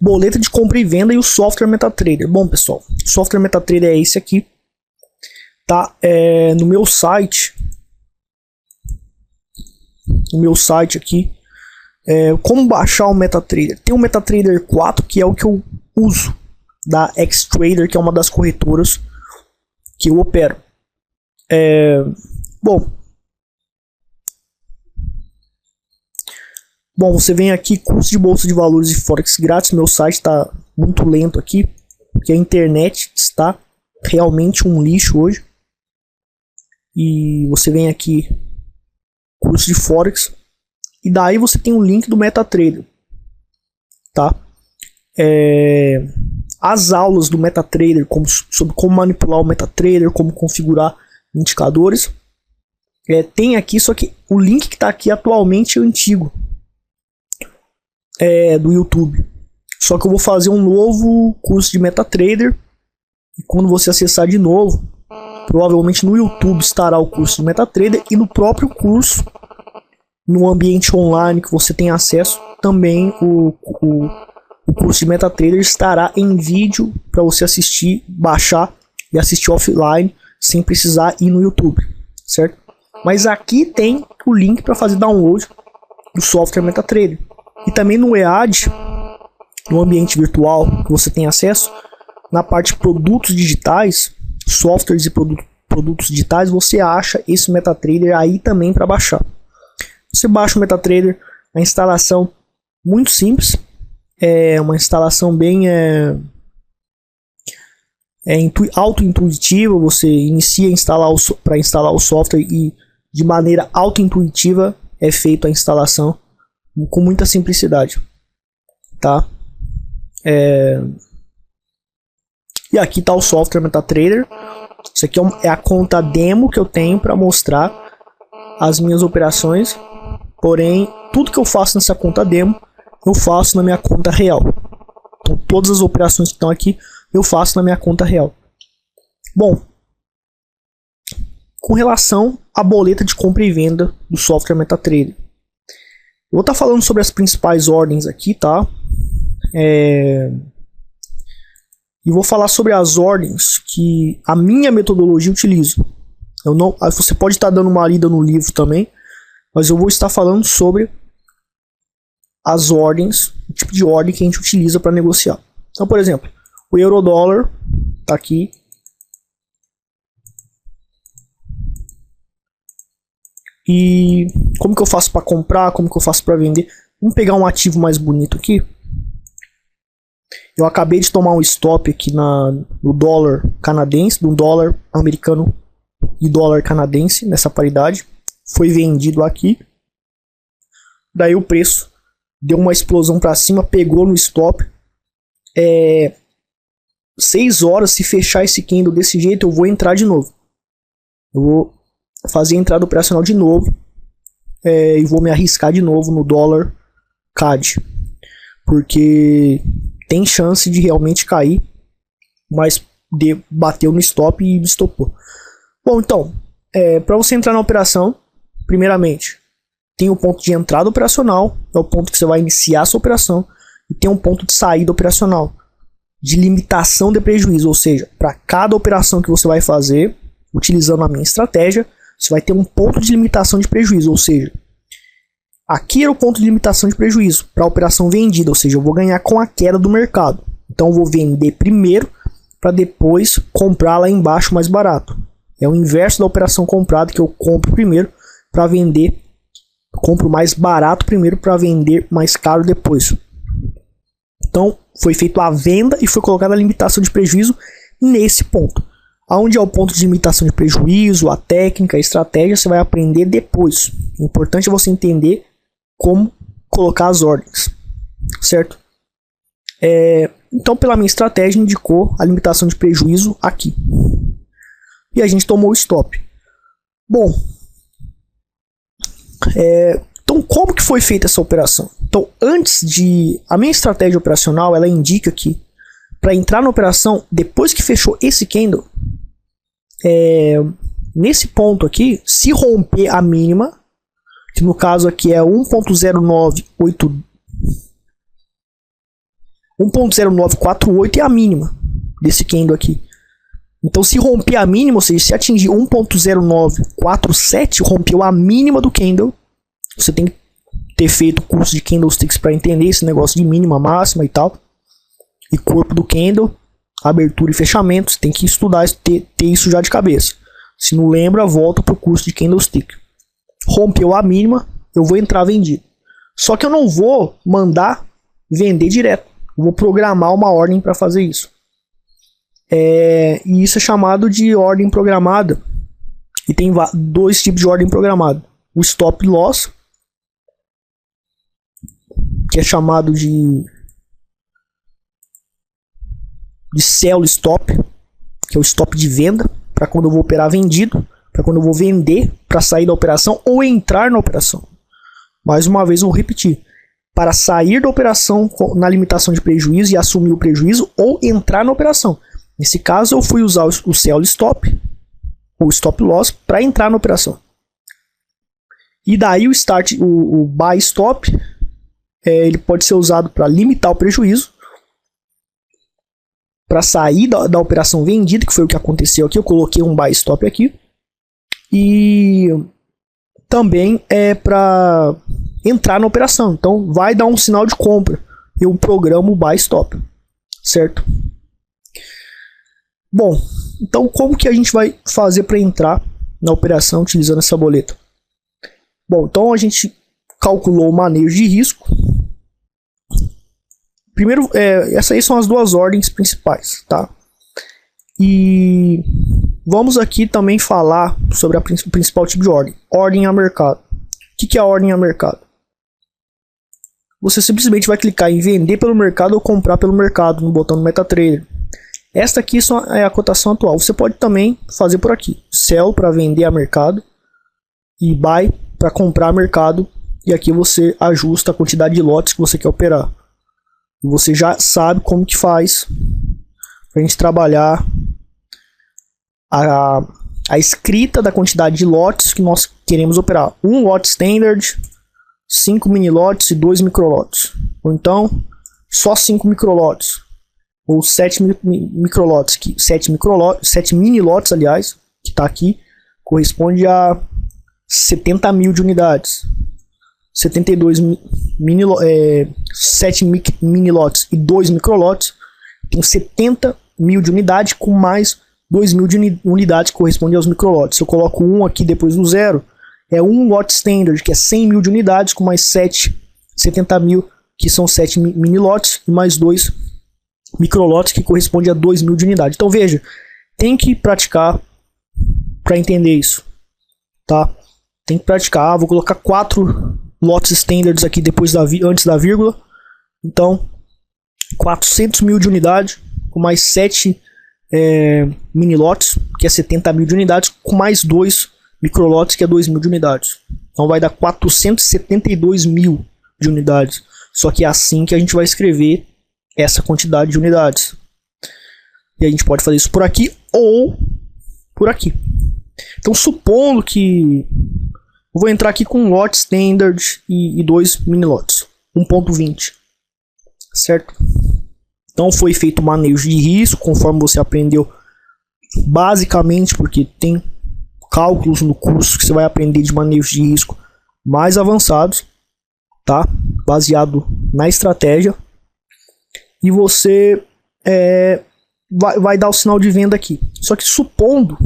boleta de compra e venda e o software MetaTrader. Bom, pessoal, o software MetaTrader é esse aqui, tá? No meu site, aqui, como baixar o MetaTrader. Tem o MetaTrader 4, que é o que eu uso, da Xtrader, que é uma das corretoras que eu opero. Bom, você vem aqui, curso de bolsa de valores e forex grátis. Meu site está muito lento aqui, porque a internet está realmente um lixo hoje. E você vem aqui, curso de forex, e daí você tem o link do MetaTrader, tá? As aulas do MetaTrader, sobre como manipular o MetaTrader, como configurar indicadores, tem aqui, só que o link que está aqui atualmente é antigo, do YouTube. Só que eu vou fazer um novo curso de MetaTrader, e quando você acessar de novo, provavelmente no YouTube estará o curso de MetaTrader, e no próprio curso, no ambiente online que você tem acesso, também o curso de MetaTrader estará em vídeo para você assistir, baixar e assistir offline sem precisar ir no YouTube, certo? Mas aqui tem o link para fazer download do software MetaTrader. E também no EAD, no ambiente virtual que você tem acesso, na parte de produtos digitais, softwares e produtos digitais, você acha esse MetaTrader aí também para baixar. Você baixa o MetaTrader, a instalação muito simples, é uma instalação bem auto-intuitiva. Você inicia para instalar o software e de maneira auto-intuitiva é feita a instalação com muita simplicidade, tá? E aqui está o software MetaTrader. Isso aqui é a conta demo que eu tenho para mostrar as minhas operações. Porém, tudo que eu faço nessa conta demo, eu faço na minha conta real. Então, todas as operações que estão aqui, eu faço na minha conta real. Bom, com relação à boleta de compra e venda do software MetaTrader, eu vou estar falando sobre as principais ordens aqui, tá? E vou falar sobre as ordens que a minha metodologia utiliza. Você pode estar dando uma lida no livro também, mas eu vou estar falando sobre as ordens, o tipo de ordem que a gente utiliza para negociar. Então, por exemplo, o euro-dólar está aqui. E como que eu faço para comprar, como que eu faço para vender? Vamos pegar um ativo mais bonito aqui. Eu acabei de tomar um stop aqui no dólar canadense, do dólar americano e dólar canadense, nessa paridade. Foi vendido aqui. Daí o preço deu uma explosão para cima, pegou no stop. 6 horas, se fechar esse candle desse jeito, eu vou entrar de novo. Eu vou fazer a entrada operacional de novo. E vou me arriscar de novo no dólar CAD. Porque tem chance de realmente cair, mas bateu no stop e estopou. Bom, então, para você entrar na operação, primeiramente, tem o ponto de entrada operacional, é o ponto que você vai iniciar a sua operação, e tem um ponto de saída operacional, de limitação de prejuízo, ou seja, para cada operação que você vai fazer, utilizando a minha estratégia, você vai ter um ponto de limitação de prejuízo, ou seja, aqui era o ponto de limitação de prejuízo para a operação vendida, ou seja, eu vou ganhar com a queda do mercado. Então eu vou vender primeiro para depois comprar lá embaixo mais barato. É o inverso da operação comprada, que eu compro primeiro para vender, compro mais barato primeiro para vender mais caro depois. Então foi feita a venda e foi colocada a limitação de prejuízo nesse ponto. Aonde é o ponto de limitação de prejuízo, a técnica, a estratégia, você vai aprender depois. O importante é você entender como colocar as ordens, certo? Então, pela minha estratégia, indicou a limitação de prejuízo aqui. E a gente tomou o stop. Bom, então como que foi feita essa operação? Então, a minha estratégia operacional, ela indica que para entrar na operação, depois que fechou esse candle, nesse ponto aqui, se romper a mínima, que no caso aqui é 1.0982, 1.0948 é a mínima desse candle aqui. Então, se romper a mínima, ou seja, se atingir 1.0947, rompeu a mínima do candle. Você tem que ter feito o curso de candlesticks para entender esse negócio de mínima, máxima e tal. E corpo do candle, abertura e fechamento. Você tem que estudar, ter isso já de cabeça. Se não lembra, volta para o curso de candlestick. Rompeu a mínima, eu vou entrar vendido. Só que eu não vou mandar vender direto. Eu vou programar uma ordem para fazer isso. E isso é chamado de ordem programada. E tem dois tipos de ordem programada. O stop loss, que é chamado de sell stop, que é o stop de venda, para quando eu vou operar vendido, para quando eu vou vender, para sair da operação ou entrar na operação. Mais uma vez eu vou repetir. Para sair da operação na limitação de prejuízo e assumir o prejuízo ou entrar na operação. Nesse caso, eu fui usar o sell stop, ou stop loss, para entrar na operação. E daí o buy stop, ele pode ser usado para limitar o prejuízo, para sair da operação vendida, que foi o que aconteceu aqui. Eu coloquei um buy stop aqui. E também é para entrar na operação. Então, vai dar um sinal de compra. Eu programo o buy stop, certo? Bom, então como que a gente vai fazer para entrar na operação utilizando essa boleta? Bom, então a gente calculou o manejo de risco. Primeiro, essas aí são as duas ordens principais, tá? E vamos aqui também falar sobre o principal tipo de ordem. Ordem a mercado. O que é a ordem a mercado? Você simplesmente vai clicar em vender pelo mercado ou comprar pelo mercado no botão do MetaTrader. Esta aqui é a cotação atual. Você pode também fazer por aqui. Sell para vender a mercado e buy para comprar a mercado. E aqui você ajusta a quantidade de lotes que você quer operar. E você já sabe como que faz para a gente trabalhar a escrita da quantidade de lotes que nós queremos operar. Um lote standard, 5 mini lotes e 2 microlotes. Ou então, só 5 microlotes. Ou 7 microlotes, 7 mini lotes, aliás, que está aqui, corresponde a 70 mil de unidades. 7 mini lotes e 2 microlotes, tem 70 mil de unidade com mais 2 mil de unidades que corresponde aos microlotes. Se eu coloco um aqui depois do zero, é um lote standard, que é 100 mil de unidades, com mais 70 mil, que são 7 mini lotes, e mais 2 microlotes, que corresponde a 2 mil de unidade. Então veja, tem que praticar para entender isso, tá? Tem que praticar. Vou colocar 4 lotes standards aqui depois antes da vírgula. Então, 400 mil de unidade, com mais 7 mini lotes, que é 70 mil de unidades, com mais 2 microlotes, que é 2 mil de unidades. Então vai dar 472 mil de unidades. Só que é assim que a gente vai escrever essa quantidade de unidades. E a gente pode fazer isso por aqui ou por aqui. Então, supondo que eu vou entrar aqui com um lote standard e 2 mini lotes, 1.20, certo? Então foi feito o manejo de risco, conforme você aprendeu, basicamente, porque tem cálculos no curso que você vai aprender de manejo de risco mais avançados, tá? Baseado na estratégia. E você vai dar o sinal de venda aqui. Só que supondo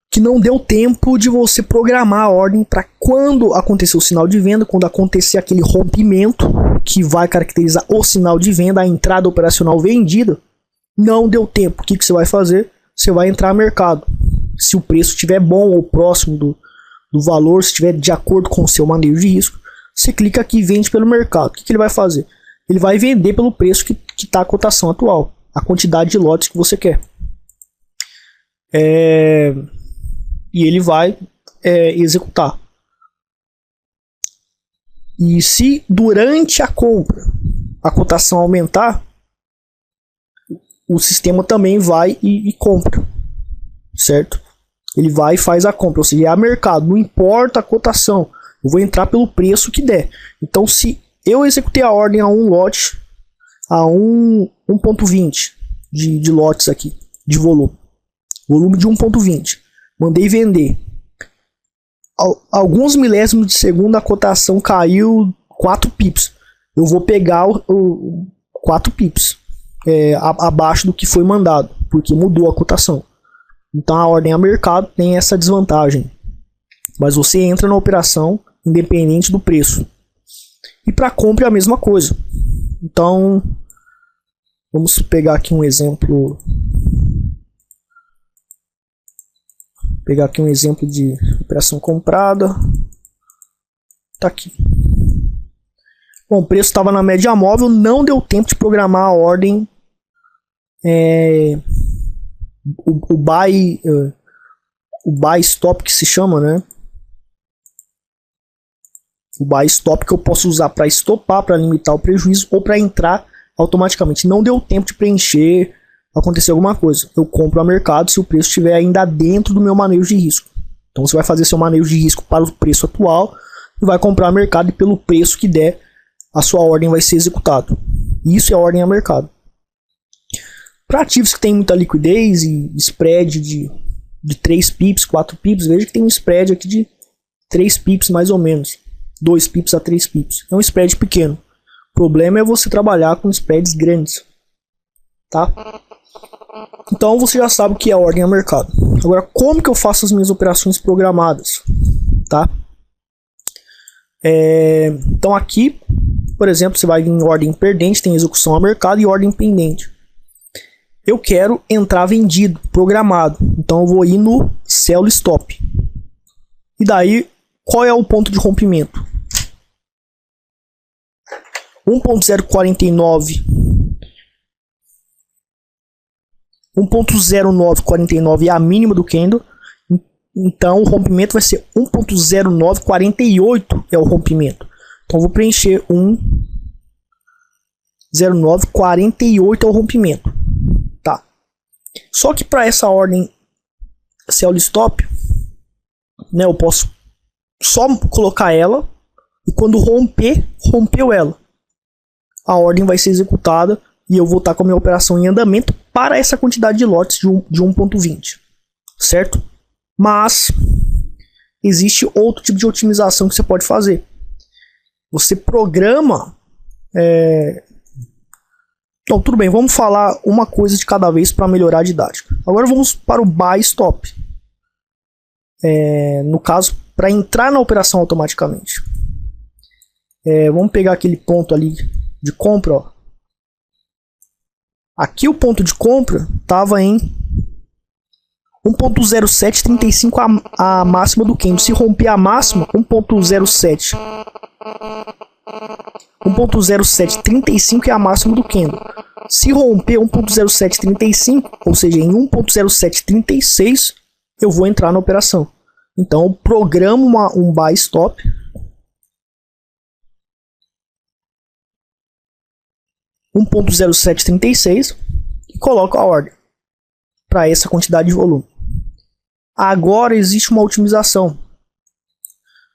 que não deu tempo de você programar a ordem para quando acontecer o sinal de venda, quando acontecer aquele rompimento que vai caracterizar o sinal de venda, a entrada operacional vendida, não deu tempo. O que você vai fazer? Você vai entrar no mercado. Se o preço estiver bom ou próximo do valor, se estiver de acordo com o seu manejo de risco, você clica aqui e vende pelo mercado. O que ele vai fazer? Ele vai vender pelo preço que está a cotação atual, a quantidade de lotes que você quer. E ele vai executar. E se durante a compra a cotação aumentar, o sistema também vai e compra, certo? Ele vai e faz a compra, ou seja, é a mercado, não importa a cotação, eu vou entrar pelo preço que der. Então, se eu executei a ordem a um lote a 1.20 de lotes aqui, de volume. Volume de 1.20. Mandei vender. Alguns milésimos de segundo a cotação caiu 4 pips. Eu vou pegar o 4 pips abaixo do que foi mandado, porque mudou a cotação. Então a ordem a mercado tem essa desvantagem. Mas você entra na operação independente do preço. E para compra é a mesma coisa. Então, vamos pegar aqui um exemplo. Pegar aqui um exemplo de operação comprada. Tá aqui. Bom, o preço estava na média móvel, não deu tempo de programar a ordem. O buy stop que se chama, né? O buy stop que eu posso usar para estopar, para limitar o prejuízo ou para entrar automaticamente. Não deu tempo de preencher, acontecer alguma coisa. Eu compro a mercado se o preço estiver ainda dentro do meu manejo de risco. Então você vai fazer seu manejo de risco para o preço atual e vai comprar a mercado, e pelo preço que der, a sua ordem vai ser executada. Isso é a ordem a mercado. Para ativos que tem muita liquidez e spread de 3 pips, 4 pips, veja que tem um spread aqui de 3 pips mais ou menos. 2 pips a 3 pips. É um spread pequeno. O problema é você trabalhar com spreads grandes. Tá? Então você já sabe o que é a ordem a mercado. Agora, como que eu faço as minhas operações programadas? Tá? Então aqui, por exemplo, você vai vir em ordem perdente, tem execução a mercado e ordem pendente. Eu quero entrar vendido, programado. Então eu vou ir no sell stop. E daí, qual é o ponto de rompimento? 1.049 1.0949 é a mínima do candle. Então o rompimento vai ser 1.0948 é o rompimento. Então eu vou preencher 1.0948 é o rompimento. Tá. Só que para essa ordem sell stop, né, eu posso só colocar ela e quando rompeu ela, a ordem vai ser executada e eu vou estar com a minha operação em andamento para essa quantidade de lotes de 1.20, certo? Mas existe outro tipo de otimização que você pode fazer. Você programa... Então, tudo bem, vamos falar uma coisa de cada vez para melhorar a didática. Agora vamos para o buy stop. No caso, para entrar na operação automaticamente. Vamos pegar aquele ponto ali de compra. Ó. Aqui o ponto de compra estava em 1.0735 a máxima do candle. Se romper a máxima, 1.0735 é a máxima do candle. Se romper 1.0735, ou seja, em 1.0736, eu vou entrar na operação. Então eu programo um buy stop. (1.0736) e coloco a ordem para essa quantidade de volume. Agora existe uma otimização,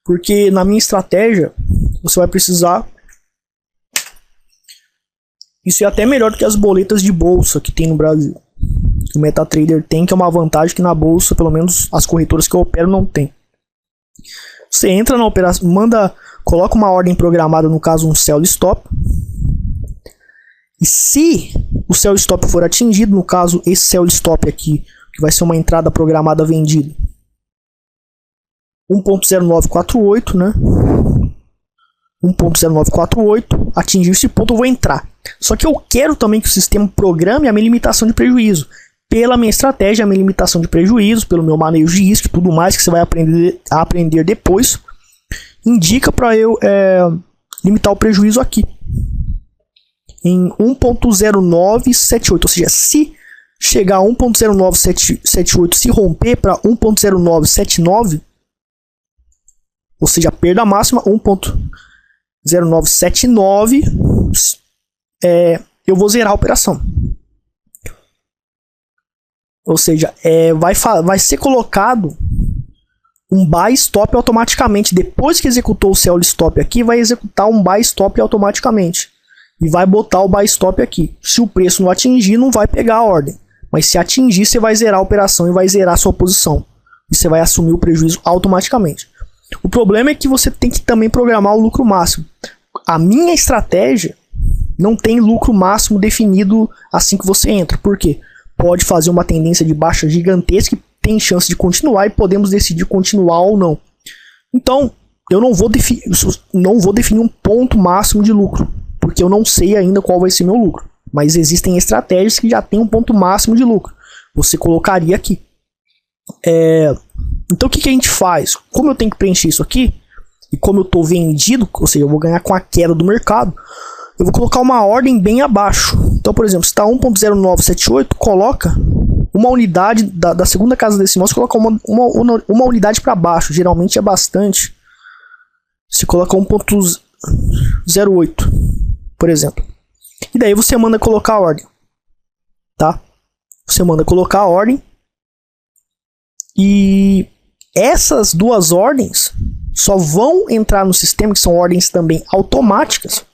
porque na minha estratégia você vai precisar, isso é até melhor do que as boletas de bolsa que tem no Brasil, que o MetaTrader tem, que é uma vantagem que na bolsa, pelo menos as corretoras que eu opero, não tem. Você entra na operação, coloca uma ordem programada, no caso um sell stop, e se o sell stop for atingido, no caso esse sell stop aqui, que vai ser uma entrada programada vendida, 1.0948, né? 1.0948, atingiu esse ponto, eu vou entrar. Só que eu quero também que o sistema programe a minha limitação de prejuízo. Pela minha estratégia, a minha limitação de prejuízo, pelo meu manejo de risco e tudo mais que você vai aprender depois, indica para eu limitar o prejuízo aqui em 1.0978, ou seja, se chegar a 1.0978, se romper para 1.0979, ou seja, a perda máxima 1.0979, eu vou zerar a operação. Ou seja, vai ser colocado um buy stop automaticamente. Depois que executou o sell stop aqui, vai executar um buy stop automaticamente. e vai botar o buy stop aqui. Se o preço não atingir, não vai pegar a ordem. Mas se atingir, você vai zerar a operação e vai zerar a sua posição. E você vai assumir o prejuízo automaticamente. O problema é que você tem que também programar o lucro máximo. A minha estratégia não tem lucro máximo definido assim que você entra. Por quê? Pode fazer uma tendência de baixa gigantesca e tem chance de continuar e podemos decidir continuar ou não. Então, eu não vou definir um ponto máximo de lucro, porque eu não sei ainda qual vai ser meu lucro. Mas existem estratégias que já tem um ponto máximo de lucro. Você colocaria aqui. Então o que a gente faz? Como eu tenho que preencher isso aqui, e como eu estou vendido, ou seja, eu vou ganhar com a queda do mercado, eu vou colocar uma ordem bem abaixo. Então, por exemplo, se está 1.0978, coloca uma unidade da segunda casa decimal, você coloca uma unidade para baixo. Geralmente é bastante. Se coloca 1.08, por exemplo. E daí você manda colocar a ordem. Tá? Você manda colocar a ordem. E essas duas ordens só vão entrar no sistema, que são ordens também automáticas.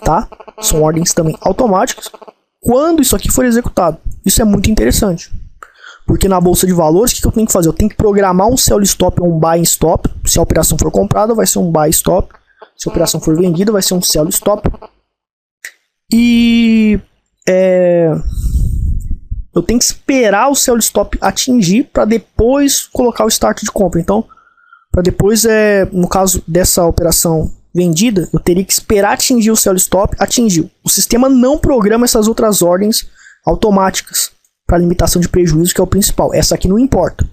Tá? São ordens também automáticas quando isso aqui for executado. Isso é muito interessante. Porque na bolsa de valores, o que eu tenho que fazer? Eu tenho que programar um sell stop ou um buy stop. Se a operação for comprada, vai ser um buy stop. Se a operação for vendida, vai ser um sell stop. E eu tenho que esperar o sell stop atingir para depois colocar o start de compra. Então, para depois, no caso dessa operação vendida, eu teria que esperar atingir o sell stop. Atingiu. O sistema não programa essas outras ordens automáticas para limitação de prejuízo, que é o principal. Essa aqui não importa,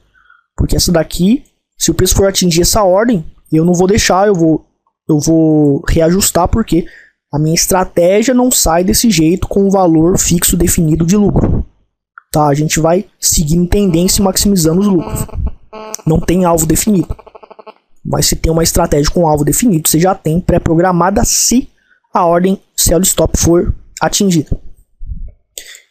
porque essa daqui, se o preço for atingir essa ordem, eu não vou deixar, eu vou reajustar, porque a minha estratégia não sai desse jeito com um valor fixo definido de lucro. Tá? A gente vai seguindo tendência e maximizando os lucros. Não tem alvo definido. Mas se tem uma estratégia com alvo definido, você já tem pré-programada se a ordem sell stop for atingida.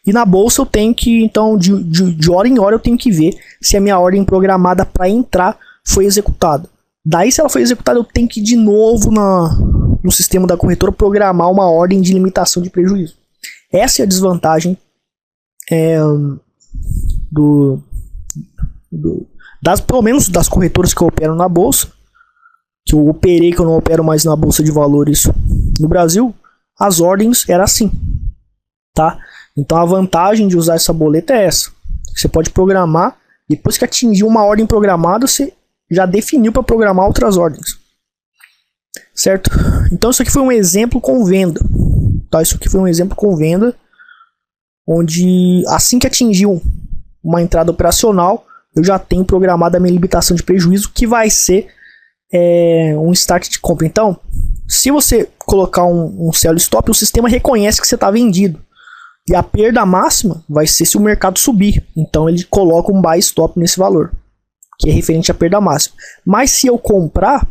E na bolsa eu tenho que, então, de hora em hora eu tenho que ver se a minha ordem programada para entrar foi executada. Daí, se ela foi executada, eu tenho que ir de novo no sistema da corretora programar uma ordem de limitação de prejuízo. Essa é a desvantagem pelo menos das corretoras que eu opero na bolsa, que eu operei, que eu não opero mais na bolsa de valores no Brasil. As ordens eram assim, tá? Então a vantagem de usar essa boleta é essa. Você pode programar, depois que atingir uma ordem programada, você já definiu para programar outras ordens. Certo? Então isso aqui foi um exemplo com venda. Tá? Isso aqui foi um exemplo com venda, onde assim que atingiu uma entrada operacional, eu já tenho programado a minha limitação de prejuízo, que vai ser um start de compra. Então, se você colocar um sell stop, o sistema reconhece que você está vendido. E a perda máxima vai ser se o mercado subir. Então ele coloca um buy stop nesse valor, que é referente à perda máxima. Mas se eu comprar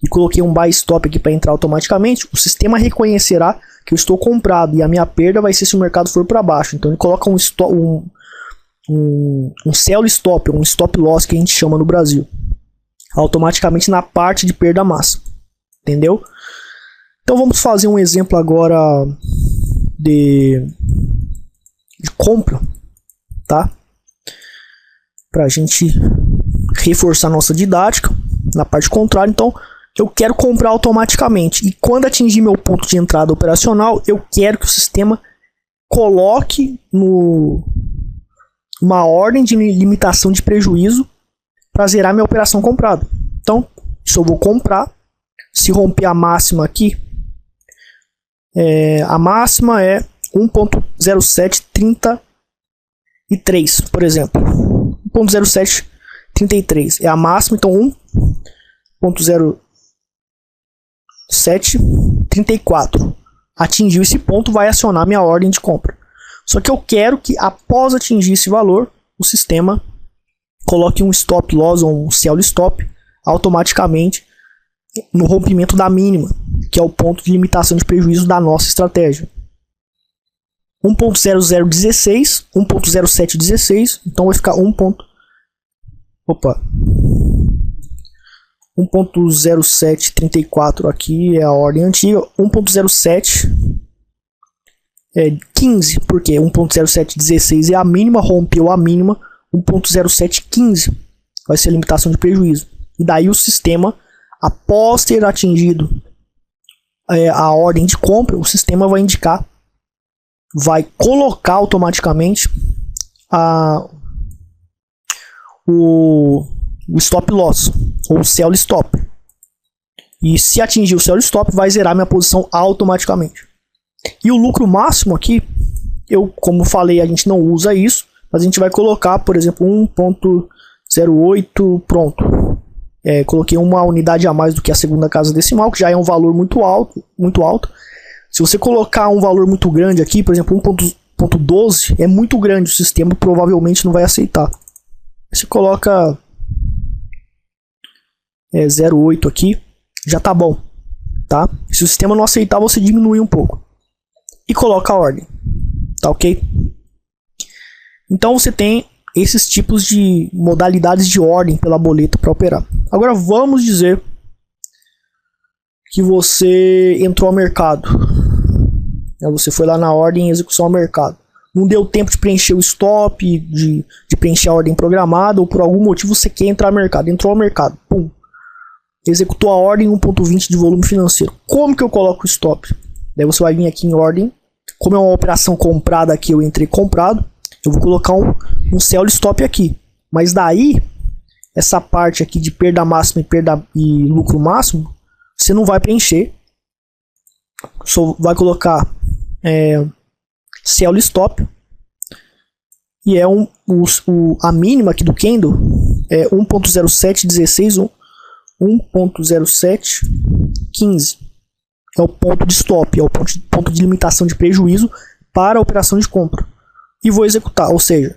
e coloquei um buy stop aqui para entrar automaticamente, o sistema reconhecerá que eu estou comprado e a minha perda vai ser se o mercado for para baixo. Então ele coloca um sell stop, um stop loss que a gente chama no Brasil, automaticamente na parte de perda máxima. Entendeu? Então vamos fazer um exemplo agora de compra, tá? Para a gente reforçar nossa didática na parte contrária. Então eu quero comprar automaticamente, e quando atingir meu ponto de entrada operacional, eu quero que o sistema coloque uma ordem de limitação de prejuízo para zerar minha operação comprada. Então, se eu vou comprar, se romper a máxima aqui, a máxima é 1.0733, por exemplo. 1.0733 é a máxima, então 1.0734 atingiu esse ponto, vai acionar minha ordem de compra. Só que eu quero que após atingir esse valor, o sistema coloque um stop loss ou um sell stop automaticamente no rompimento da mínima, que é o ponto de limitação de prejuízo da nossa estratégia. 1.0016, 1.0716, então vai ficar 1.0734 aqui é a ordem antiga, 1.07 15, porque 1.0716 é a mínima, rompeu a mínima, 1.0715 vai ser a limitação de prejuízo. E daí o sistema, após ter atingido a ordem de compra, o sistema vai indicar, vai colocar automaticamente o stop loss, ou o sell stop. E se atingir o sell stop, vai zerar minha posição automaticamente. E o lucro máximo aqui, como falei, a gente não usa isso, mas a gente vai colocar, por exemplo, 1.08, pronto. Coloquei uma unidade a mais do que a segunda casa decimal, que já é um valor muito alto, muito alto. Se você colocar um valor muito grande aqui, por exemplo, 1.12, é muito grande, o sistema provavelmente não vai aceitar. Você coloca 0.8 aqui, já tá bom, tá? Se o sistema não aceitar, você diminui um pouco e coloca a ordem, tá ok? Então você tem esses tipos de modalidades de ordem pela boleta para operar. Agora vamos dizer que você entrou ao mercado, você foi lá na ordem execução ao mercado, não deu tempo de preencher o stop, de preencher a ordem programada, ou por algum motivo você quer entrar ao mercado, entrou ao mercado, pum, executou a ordem 1.20 de volume financeiro. Como que eu coloco o stop? Daí você vai vir aqui em ordem, como é uma operação comprada aqui, eu entrei comprado, eu vou colocar um sell stop aqui. Mas daí, essa parte aqui de perda máxima e lucro máximo, você não vai preencher. Só vai colocar sell stop. E a mínima aqui do candle é 1.0716, 1.0715. É o ponto de stop, é o ponto de limitação de prejuízo para a operação de compra. E vou executar, ou seja,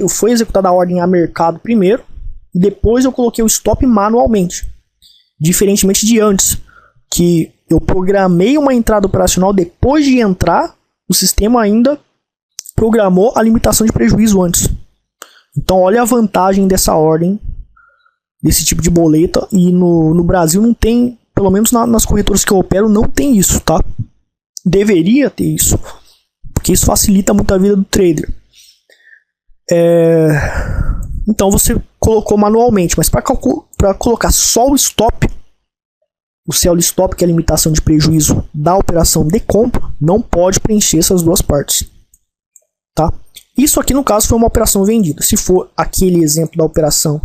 foi executada a ordem a mercado primeiro, e depois eu coloquei o stop manualmente. Diferentemente de antes, que eu programei uma entrada operacional, depois de entrar, o sistema ainda programou a limitação de prejuízo antes. Então olha a vantagem dessa ordem, desse tipo de boleta, e no Brasil não tem, pelo menos nas corretoras que eu opero, não tem isso, tá? Deveria ter isso, porque isso facilita muito a vida do trader. Então você colocou manualmente, mas para colocar só o stop, o sell stop, que é a limitação de prejuízo da operação de compra, não pode preencher essas duas partes, tá? Isso aqui no caso foi uma operação vendida. Se for aquele exemplo da operação,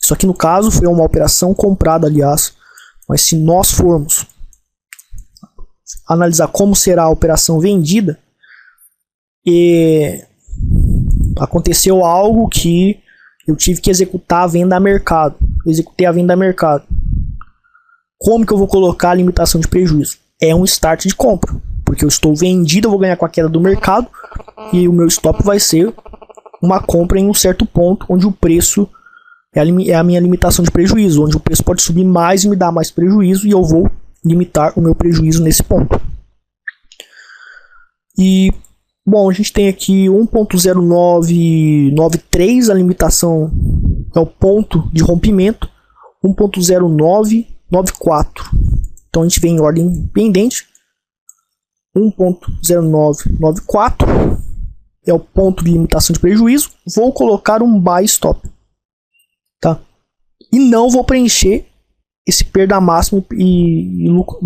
isso aqui no caso foi uma operação comprada, aliás. Mas se nós formos analisar como será a operação vendida, aconteceu algo que eu tive que executar a venda a mercado. Executei a venda a mercado. Como que eu vou colocar a limitação de prejuízo? É um start de compra, porque eu estou vendido, eu vou ganhar com a queda do mercado, e o meu stop vai ser uma compra em um certo ponto, onde o preço é a minha limitação de prejuízo, onde o preço pode subir mais e me dar mais prejuízo, e eu vou limitar o meu prejuízo nesse ponto. E, bom, a gente tem aqui 1.0993, a limitação é o ponto de rompimento, 1.0994. Então a gente vem em ordem pendente, 1.0994 é o ponto de limitação de prejuízo, vou colocar um buy stop. Tá? E não vou preencher esse perda máxima e lucro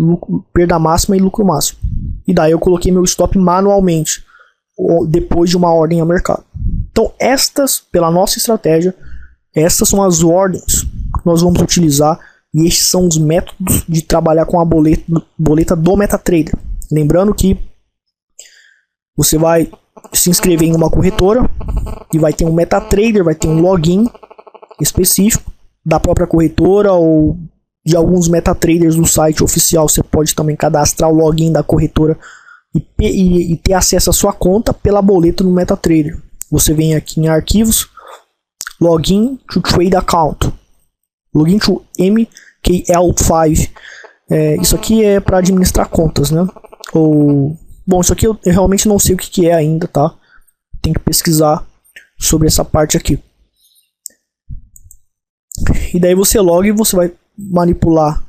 máximo. E daí eu coloquei meu stop manualmente, depois de uma ordem a mercado. Então pela nossa estratégia, estas são as ordens que nós vamos utilizar, e estes são os métodos de trabalhar com a boleta do MetaTrader. Lembrando que você vai se inscrever em uma corretora e vai ter um MetaTrader, vai ter um login específico da própria corretora ou de alguns MetaTraders no site oficial. Você pode também cadastrar o login da corretora e ter acesso à sua conta pela boleta no MetaTrader. Você vem aqui em arquivos, login to trade account, login to MKL5. Isso aqui é para administrar contas, né? Bom, isso aqui eu realmente não sei o que é ainda, tá? Tem que pesquisar sobre essa parte aqui. E daí você loga e você vai manipular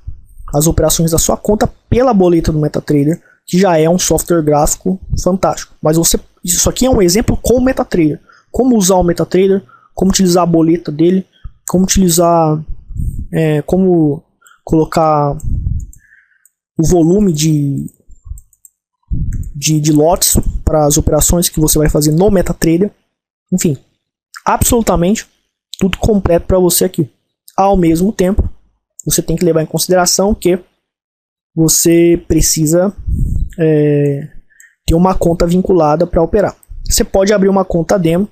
as operações da sua conta pela boleta do MetaTrader. que já é um software gráfico fantástico. Mas isso aqui é um exemplo com o MetaTrader. Como usar o MetaTrader, como utilizar a boleta dele, como utilizar, como colocar o volume de lotes para as operações que você vai fazer no MetaTrader. Enfim, absolutamente tudo completo para você aqui. Ao mesmo tempo, você tem que levar em consideração que você precisa ter uma conta vinculada para operar. Você pode abrir uma conta demo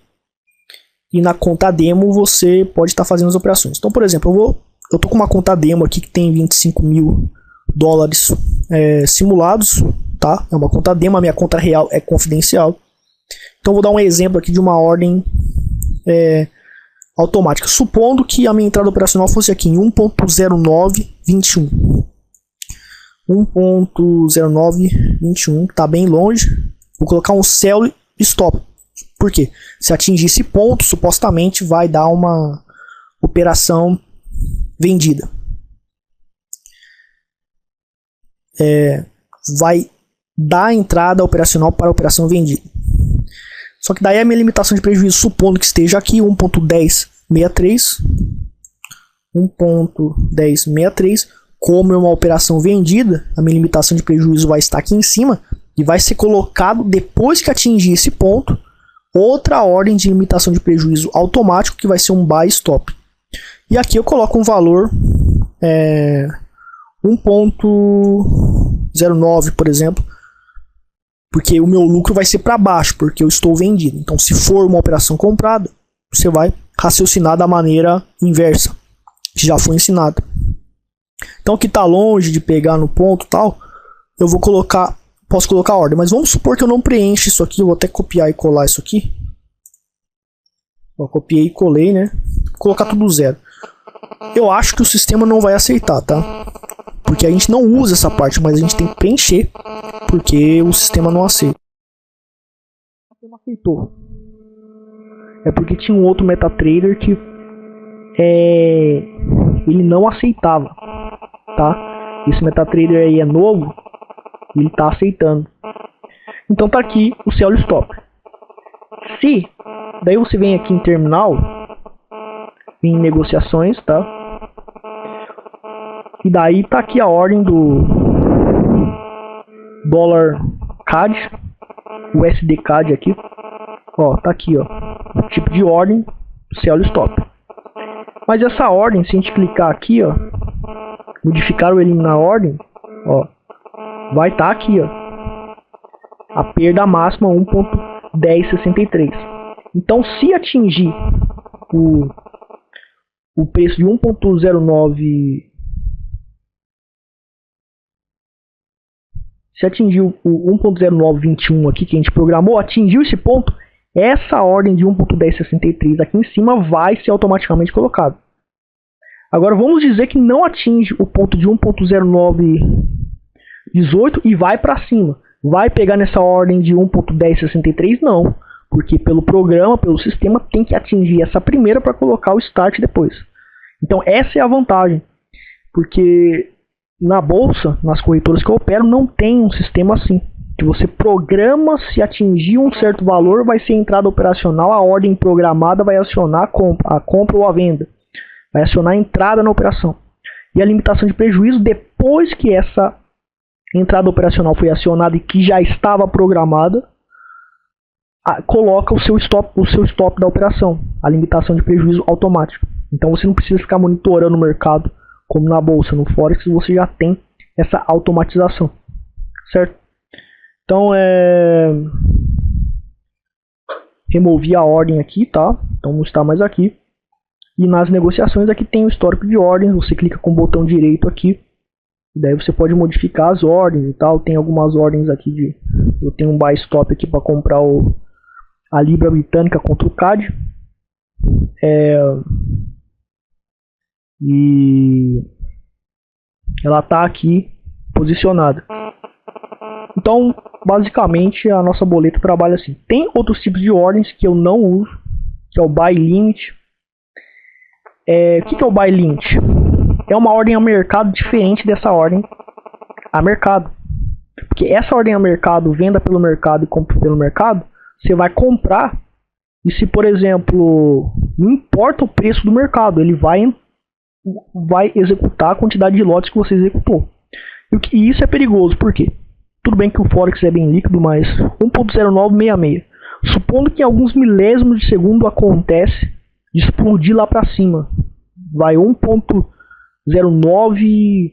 e na conta demo você pode estar fazendo as operações. Então, por exemplo, eu tô com uma conta demo aqui que tem 25 mil dólares simulados, tá? É uma conta demo, a minha conta real é confidencial. Então, vou dar um exemplo aqui de uma ordem automática. Supondo que a minha entrada operacional fosse aqui em 1.0921. 1.0921, tá bem longe. Vou colocar um sell stop. Por quê? Se atingir esse ponto, supostamente vai dar uma operação vendida. Vai dar a entrada operacional para a operação vendida. Só que daí a minha limitação de prejuízo, supondo que esteja aqui 1.1063, 1.1063, como é uma operação vendida, a minha limitação de prejuízo vai estar aqui em cima e vai ser colocado, depois que atingir esse ponto, outra ordem de limitação de prejuízo automático, que vai ser um buy stop. E aqui eu coloco um valor 1.09, por exemplo, porque o meu lucro vai ser para baixo, porque eu estou vendido. Então, se for uma operação comprada, você vai raciocinar da maneira inversa, que já foi ensinado. Então, que está longe de pegar no ponto tal, eu vou colocar, posso colocar a ordem. Mas vamos supor que eu não preencha isso aqui, eu vou até copiar e colar isso aqui. Eu copiei e colei, né? Vou colocar tudo zero. Eu acho que o sistema não vai aceitar, tá? Porque a gente não usa essa parte, mas a gente tem que preencher, porque o sistema não aceita. O sistema aceitou. É porque tinha um outro MetaTrader que ele não aceitava, tá? Esse MetaTrader aí é novo e ele tá aceitando. Então tá aqui o sell stop. Se daí você vem aqui em terminal, em negociações, tá? E daí tá aqui a ordem do dólar CAD, o SD CAD aqui. Ó, tá aqui, ó, o tipo de ordem, sell stop. Mas essa ordem, se a gente clicar aqui, ó, modificar ou eliminar a ordem, ó, vai estar aqui, ó, a perda máxima 1.1063. Então, se atingir o preço de 1.09, se atingir o 1.0921 aqui que a gente programou, atingiu esse ponto, essa ordem de 1.1063 aqui em cima vai ser automaticamente colocada. Agora vamos dizer que não atinge o ponto de 1.0918 e vai para cima. Vai pegar nessa ordem de 1.1063? Não, porque pelo programa, pelo sistema, tem que atingir essa primeira para colocar o start depois. Então essa é a vantagem, porque na bolsa, nas corretoras que eu opero, não tem um sistema assim, que você programa, se atingir um certo valor, vai ser entrada operacional, a ordem programada vai acionar a compra ou a venda, vai acionar a entrada na operação. E a limitação de prejuízo, depois que essa entrada operacional foi acionada e que já estava programada, coloca o seu stop da operação, a limitação de prejuízo automática. Então você não precisa ficar monitorando o mercado como na bolsa, no Forex, você já tem essa automatização, certo? Então, removi a ordem aqui, tá? Então não está mais aqui. E nas negociações aqui tem o histórico de ordens, você clica com o botão direito aqui, e daí você pode modificar as ordens e tal. Tem algumas ordens aqui eu tenho um buy stop aqui para comprar a Libra britânica contra o CAD. E ela está aqui posicionada. Então, basicamente, a nossa boleta trabalha assim. Tem outros tipos de ordens que eu não uso, que é o Buy Limit. O que é o Buy Limit? É uma ordem a mercado diferente dessa ordem a mercado. Porque essa ordem a mercado, venda pelo mercado e compra pelo mercado, você vai comprar e se, por exemplo, não importa o preço do mercado, ele vai executar a quantidade de lotes que você executou. E isso é perigoso, por quê? Tudo bem que o Forex é bem líquido, mas 1.0966. Supondo que em alguns milésimos de segundo acontece de explodir lá para cima. Vai 1.09...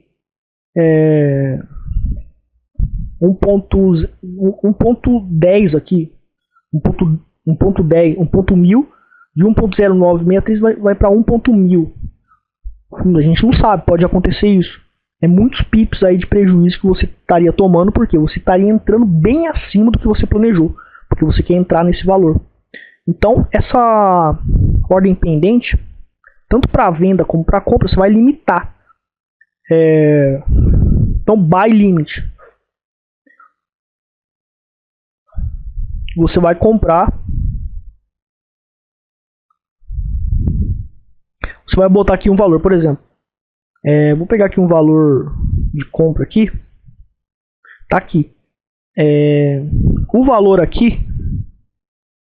1.10 aqui. 1.10, 1.1000 de 1.0963 vai para 1.1000. A gente não sabe, pode acontecer isso. É muitos pips aí de prejuízo que você estaria tomando, porque você estaria entrando bem acima do que você planejou, porque você quer entrar nesse valor. Então, essa ordem pendente, tanto para venda como para compra, você vai limitar. Então, buy limit. Você vai comprar. Você vai botar aqui um valor, por exemplo. Vou pegar aqui um valor de compra aqui. Tá aqui. O valor aqui,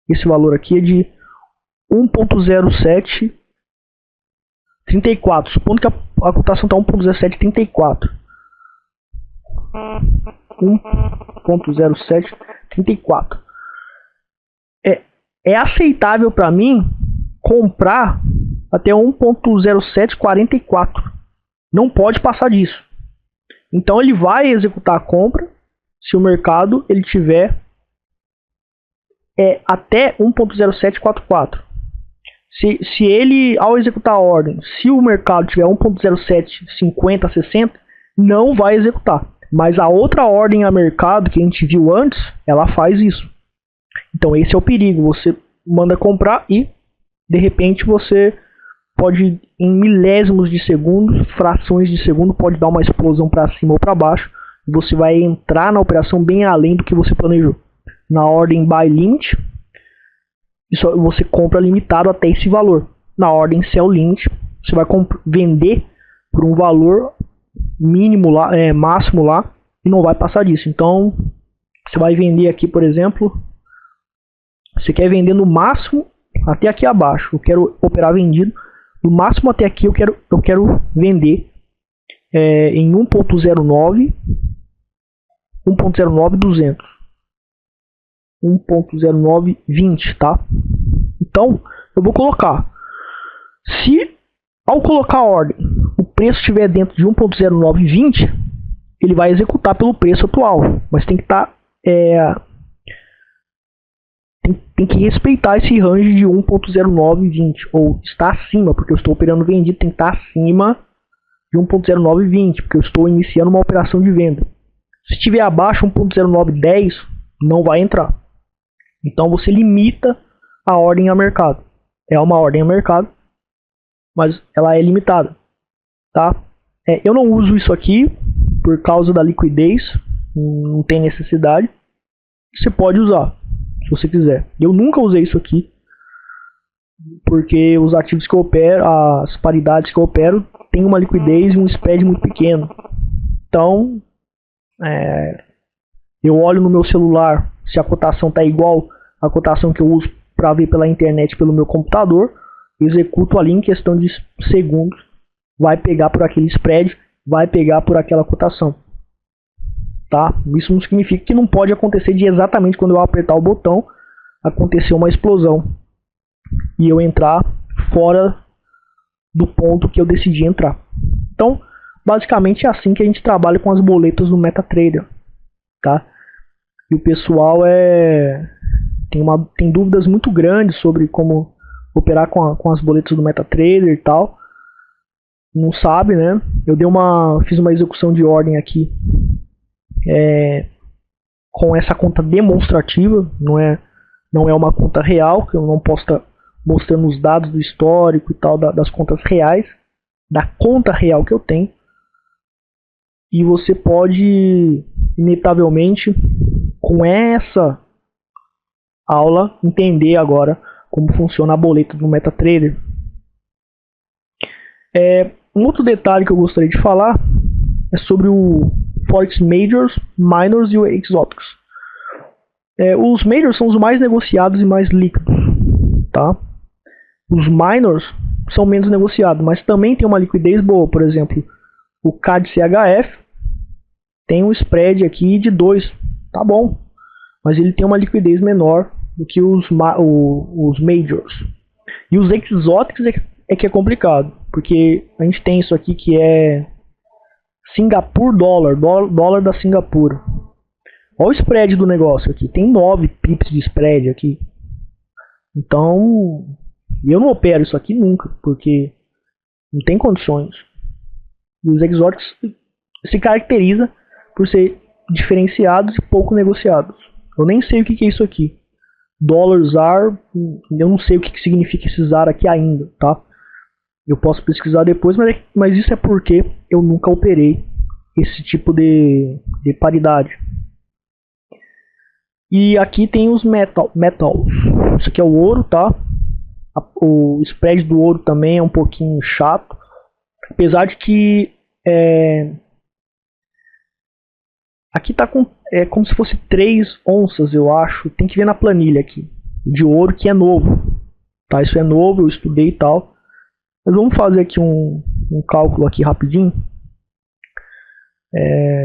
esse valor aqui é de 1.0734. Supondo que a cotação está 1.0734. 1.0734. É aceitável para mim comprar até 1.0744. Não pode passar disso. Então ele vai executar a compra se o mercado ele tiver até 1.0744. Se ele, ao executar a ordem, se o mercado tiver 1.0750, 60, não vai executar. Mas a outra ordem a mercado que a gente viu antes, ela faz isso. Então esse é o perigo. Você manda comprar e de repente você pode, em milésimos de segundos, frações de segundo, pode dar uma explosão para cima ou para baixo. E você vai entrar na operação bem além do que você planejou. Na ordem buy limit, você compra limitado até esse valor. Na ordem sell limit, você vai vender por um valor mínimo lá, máximo lá, e não vai passar disso. Então você vai vender aqui, por exemplo, você quer vender no máximo até aqui abaixo. Eu quero operar vendido no máximo até aqui. Eu quero vender em 1.09 200, 1.0920, tá? Então eu vou colocar, se ao colocar a ordem o preço estiver dentro de 1.0920, ele vai executar pelo preço atual, mas tem que estar tem que respeitar esse range de 1.0920, ou está acima, porque eu estou operando vendido, tem que estar acima de 1.0920, porque eu estou iniciando uma operação de venda. Se estiver abaixo 1.0910, não vai entrar. Então você limita a ordem a mercado. É uma ordem a mercado, mas ela é limitada, tá? Eu não uso isso aqui por causa da liquidez, não tem necessidade. Você pode usar, se você quiser. Eu nunca usei isso aqui, porque os ativos que eu opero, as paridades que eu opero, tem uma liquidez e um spread muito pequeno. Então, eu olho no meu celular se a cotação está igual à cotação que eu uso para ver pela internet, pelo meu computador, executo ali em questão de segundos, vai pegar por aquele spread, vai pegar por aquela cotação, tá? Isso não significa que não pode acontecer de exatamente quando eu apertar o botão acontecer uma explosão e eu entrar fora do ponto que eu decidi entrar. Então, basicamente é assim que a gente trabalha com as boletas no MetaTrader, tá? E o pessoal tem dúvidas muito grandes sobre como operar com as boletas do MetaTrader e tal. Não sabe, né? Eu fiz uma execução de ordem aqui com essa conta demonstrativa, não é uma conta real, que eu não posso estar mostrando os dados do histórico e tal das contas reais, da conta real que eu tenho. E você pode, inevitavelmente, com essa aula, entender agora como funciona a boleta do MetaTrader. Um outro detalhe que eu gostaria de falar é sobre o Forex Majors, Minors e Exotics. Os Majors são os mais negociados e mais líquidos, tá? Os Minors são menos negociados, mas também tem uma liquidez boa. Por exemplo, o CAD CHF tem um spread aqui de 2, tá bom, mas ele tem uma liquidez menor do que os Majors. E os Exotics que é complicado, porque a gente tem isso aqui que é Singapura dólar da Singapura. Olha o spread do negócio aqui, tem 9 pips de spread aqui. Então, eu não opero isso aqui nunca, porque não tem condições. E os Exotics se caracteriza por ser diferenciados e pouco negociados. Eu nem sei o que é isso aqui. Dólar ZAR, eu não sei o que significa esse ZAR aqui ainda, tá? Eu posso pesquisar depois, mas isso é porque eu nunca operei esse tipo de paridade. E aqui tem os metals. Isso aqui é o ouro, tá? O spread do ouro também é um pouquinho chato. Apesar de que aqui tá como se fosse 3 onças, eu acho. Tem que ver na planilha aqui. De ouro que é novo. Tá? Isso é novo, eu estudei e tal. Mas vamos fazer aqui um cálculo aqui rapidinho.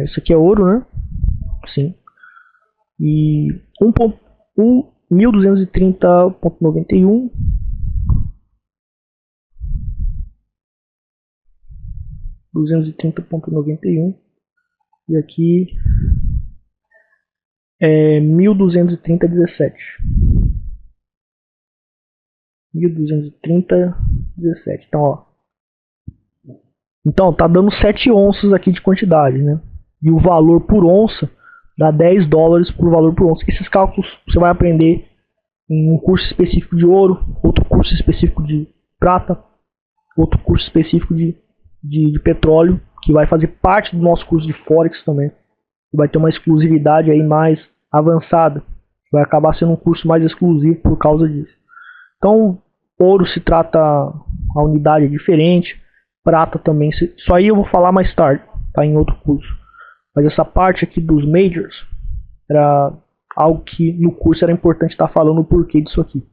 Isso aqui é ouro, né? Sim. E 1230.91 230.91 e aqui 1230.17 1230.17. Então tá dando 7 onças aqui de quantidade, né? E o valor por onça dá 10 dólares por valor por onça. Esses cálculos você vai aprender em um curso específico de ouro, outro curso específico de prata, outro curso específico de petróleo, que vai fazer parte do nosso curso de Forex também. Vai ter uma exclusividade aí mais avançada. Vai acabar sendo um curso mais exclusivo por causa disso. Então, ouro se trata, a unidade é diferente, prata também. Isso aí eu vou falar mais tarde, tá, em outro curso. Mas essa parte aqui dos Majors era algo que no curso era importante estar falando o porquê disso aqui.